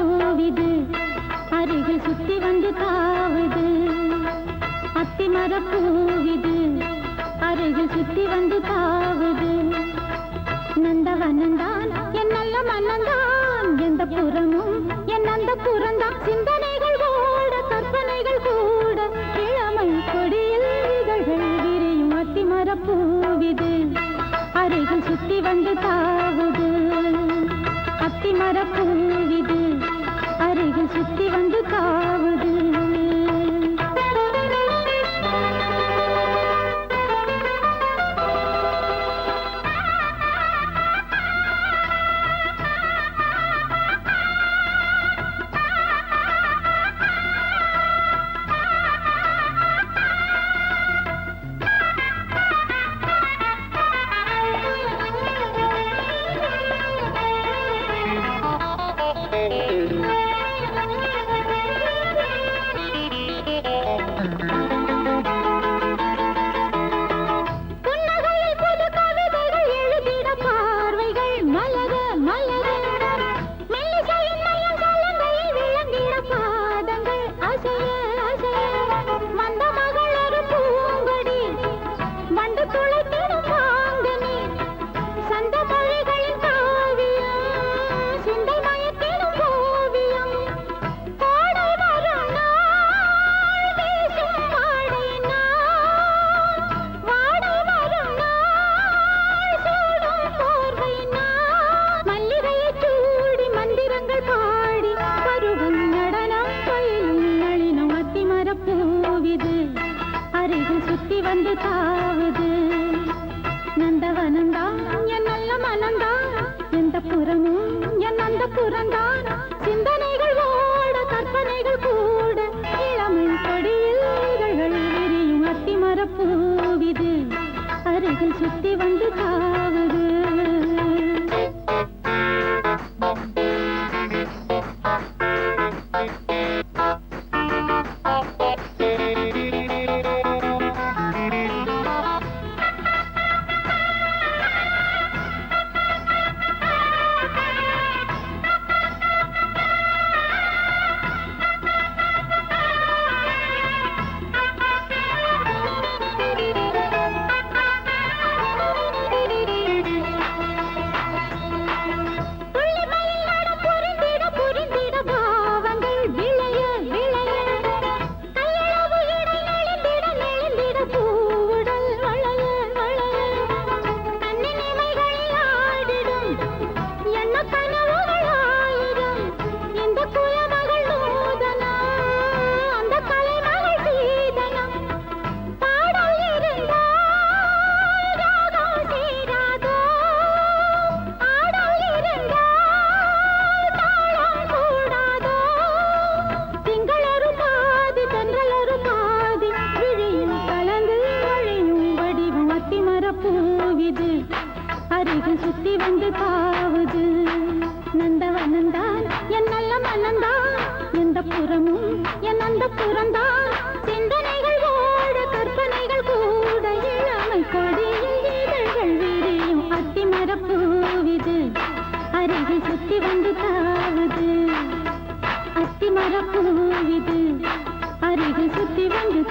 பூவிது அருகில் சுத்தி வந்து தாவுது அத்திமர பூவிது அருகில் சுத்தி வந்து தாவுது நந்தவனந்தான் என் நல்ல மன்னந்தான் எந்த புறமும் என் அந்த புறந்தான் சிந்தனைகள் கூட கற்பனைகள் கூட இளமை கொடியில் இதழ்கள் விரியும் அத்திமர பூவிது அருகில் சுத்தி வந்து தாவுது அத்திமர பூவிது அருகில் சுத்தி வந்து தாவுது அருகில் சுத்தி வந்து தாவுது நந்தவனந்தான் என் நல்ல மனந்தான் எந்த புறமும் என் அந்த புறந்தான் சிந்தனைகள் ஓட கற்பனைகள் கூட இளமை கொடியில் இதழ்கள் விரியும் அத்திமர பூவிது அருகில் சுத்தி வந்து தாவுது பூவிது அருகில் சுத்தி வந்து தாவுது நந்தவனந்தான் என் நல்ல மனந்தான் எந்த புறமும் என் அந்த புறந்தான் சிந்தனைகள் ஓட கற்பனைகள் கூட இளமை கொடியில் இதழ்கள் விரியும் அத்திமர பூவிது அருகில் சுத்தி வந்து தாவுது அத்திமர பூவிது அருகில் சுத்தி வந்து